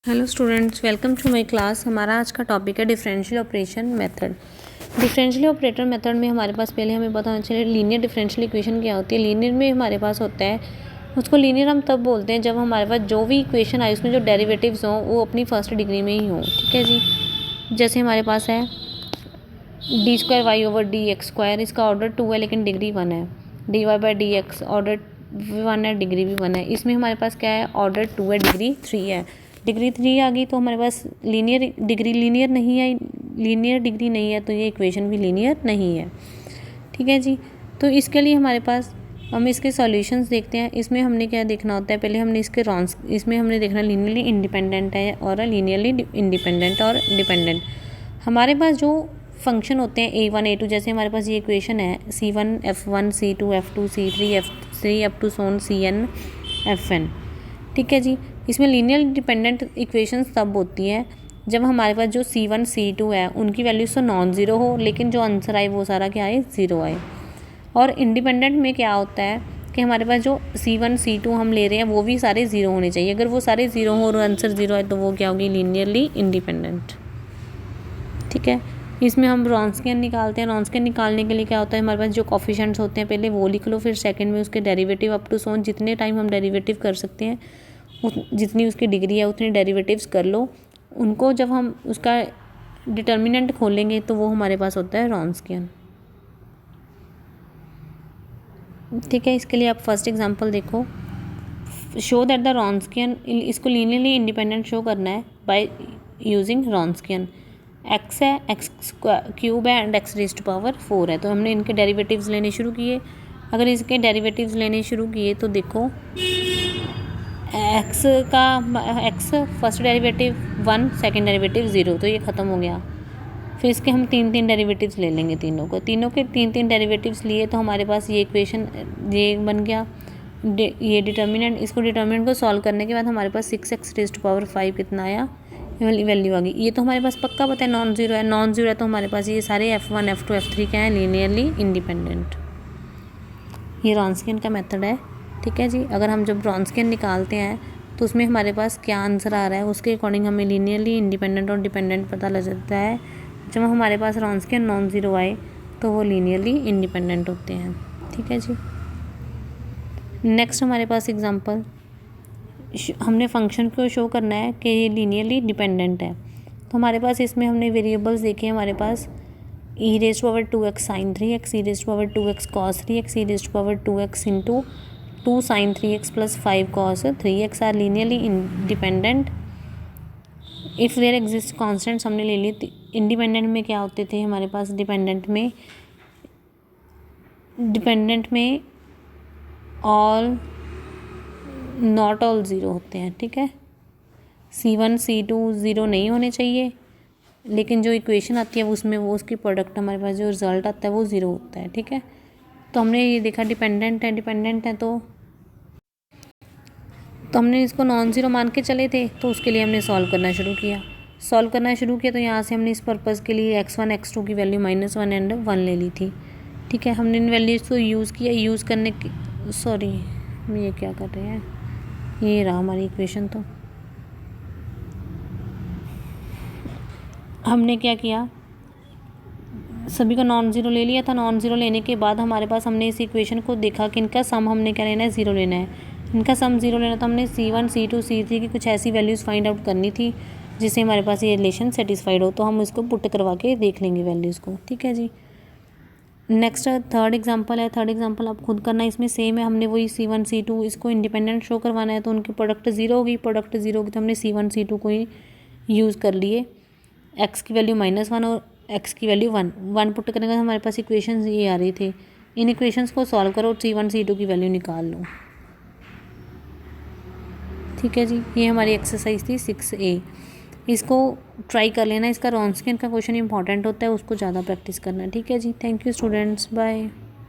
Hello students, welcome to my class. हमारा आज का टॉपिक है differential operation method. Differential operator method में हमारे पास पहले हमें पता होना चाहिए लीनियर डिफरेंशियल इक्वेशन क्या होती है। लीनियर में हमारे पास होता है, उसको लीनियर हम तब बोलते हैं जब हमारे पास जो भी इक्वेशन आए उसमें जो डेरिवेटिव्स हों वो अपनी फर्स्ट डिग्री में ही हों। ठीक है जी। जैसे हमारे पास है d² dy/dx स्क्वायर, इसका ऑर्डर 2 है लेकिन डिग्री 1 है। dy/dx ऑर्डर 1 है, डिग्री भी 1 है। इसमें हमारे पास क्या है, ऑर्डर 2 है, डिग्री 3 है। डिग्री 3 आ गई तो हमारे पास लीनियर डिग्री लीनियर नहीं है, लीनियर डिग्री नहीं है तो ये इक्वेशन भी लीनियर नहीं है। ठीक है जी। तो इसके लिए हमारे पास हम इसके सॉल्यूशंस देखते हैं। इसमें हमने क्या देखना होता है, पहले हमने इसमें हमने देखना लीनियरली इंडिपेंडेंट है और लीनियरली इंडिपेंडेंट और डिपेंडेंट। हमारे पास जो फंक्शन होते हैं a1 a2, जैसे हमारे पास ये इक्वेशन है c1 f1 c2 f2 c3 f3 up to सोन cn fn। ठीक है जी। इसमें लीनियर डिपेंडेंट इक्वेशंस तब होती है जब हमारे पास जो c1 c2 है उनकी वैल्यूज तो नॉन ज़ीरो हो, लेकिन जो आंसर आए वो सारा क्या आए, ज़ीरो आए। और इंडिपेंडेंट में क्या होता है कि हमारे पास जो c1 c2 हम ले रहे हैं वो भी सारे ज़ीरो होने चाहिए। अगर वो सारे ज़ीरो हो और आंसर ज़ीरो आए तो वो क्या होगी, लीनियरली इंडिपेंडेंट। ठीक है। इसमें हम रॉन्सकियन निकालते हैं। रॉन्सकियन निकालने के लिए क्या होता है, हमारे पास जो कोफिशिएंट्स होते हैं पहले वो लिख लो, फिर सेकंड में उसके डेरिवेटिव अप टू सोन, जितने टाइम हम डेरिवेटिव कर सकते हैं जितनी उसकी डिग्री है उतनी डेरिवेटिव्स कर लो। उनको जब हम उसका डिटर्मिनेंट खोलेंगे तो वो हमारे पास होता है रॉन्सकियन। ठीक है। इसके लिए आप फर्स्ट एग्जांपल देखो, शो दैट द रॉन्सकियन, इसको लीनियरली इंडिपेंडेंट शो करना है बाय यूजिंग रॉन्सकियन। एक्स है, एक्स क्यूब है and x raise to power 4 है। तो हमने इनके डेरिवेटिव्स लेने शुरू किए। अगर इसके डेरिवेटिव्स लेने शुरू किए तो देखो x first derivative 1, second derivative 0, तो ये ख़त्म हो गया। फिर इसके हम तीन डेरिवेटिव्स ले लेंगे, तीनों के तीन डेरिवेटिव्स लिए तो हमारे पास ये इक्वेशन ये बन गया। ये डिटर्मिनेंट, इसको डिटर्मिनेंट को सॉल्व करने के बाद हमारे पास 6x रेज़ टू पावर 5 कितना आया, वैल्यू आ गई। ये तो हमारे पास पक्का पता है नॉन ज़ीरो है। नॉन ज़ीरो है तो हमारे पास ये सारे f1 f2 f3 क्या है, लीनियरली इंडिपेंडेंट। ये रॉन्सकियन का मेथड है। ठीक है जी। अगर हम जब रॉन्सकियन निकालते हैं तो उसमें हमारे पास क्या आंसर आ रहा है उसके अकॉर्डिंग हमें लीनियरली इंडिपेंडेंट और डिपेंडेंट पता लग जाता है। जब हमारे पास रॉन्सकियन नॉन ज़ीरो आए तो वो लीनियरली इंडिपेंडेंट होते हैं। ठीक है जी। नेक्स्ट हमारे पास एग्जांपल, हमने फंक्शन को शो करना है कि ये लीनियरली डिपेंडेंट है। तो हमारे पास इसमें हमने वेरिएबल्स देखे, हमारे पास e⁻²x sin 3x, e⁻²x cos 3x, e⁻²x into 2 sin 3x plus 5 cos 3x are linearly independent if there exist constants हमने ले ली। इंडिपेंडेंट में क्या होते थे हमारे पास, डिपेंडेंट में ऑल नॉट ऑल ज़ीरो होते हैं। ठीक है। c1 c2 ज़ीरो नहीं होने चाहिए, लेकिन जो इक्वेशन आती है उसमें वो उसकी प्रोडक्ट हमारे पास जो रिज़ल्ट आता है वो ज़ीरो होता है। ठीक है। तो हमने ये देखा डिपेंडेंट है तो हमने इसको नॉन ज़ीरो मान के चले थे, तो उसके लिए हमने सॉल्व करना शुरू किया। तो यहाँ से हमने इस पर्पज़ के लिए x1 x2 की वैल्यू -1 एंड 1 ले ली थी। ठीक है। हमने इन वैल्यूज़ को यूज़ किया। यूज़ करने की सॉरी ये क्या कर रहे हैं, ये रहा हमारी इक्वेशन। तो हमने क्या किया, सभी को नॉन ज़ीरो ले लिया था। नॉन ज़ीरो लेने के बाद हमारे पास हमने इस इक्वेशन को देखा कि इनका सम हमने क्या लेना है, ज़ीरो लेना है। इनका सम ज़ीरो लेना तो हमने c1 c2 c3 की कुछ ऐसी वैल्यूज़ फाइंड आउट करनी थी जिससे हमारे पास ये रिलेशन सेटिस्फाइड हो। तो हम इसको पुट करवा के देख लेंगे वैल्यूज़ को। ठीक है जी। नेक्स्ट थर्ड एग्जांपल है। थर्ड एग्जांपल आप खुद करना, इसमें सेम है। हमने वही c1 c2 इसको इंडिपेंडेंट शो करवाना है तो उनकी प्रोडक्ट ज़ीरो होगी। तो हमने c1 c2 को ही यूज़ कर लिए। x की वैल्यू -1 और x की वैल्यू 1 पुट करने के बाद हमारे पास इक्वेशंस ये आ रही थी। इन इक्वेशंस को सॉल्व करो और c1 c2 की वैल्यू निकाल लो। ठीक है जी। ये हमारी एक्सरसाइज थी 6A। इसको ट्राई कर लेना। इसका रॉन्सकियन का क्वेश्चन इंपॉर्टेंट होता है, उसको ज़्यादा प्रैक्टिस करना है। ठीक है जी। Thank you students, bye.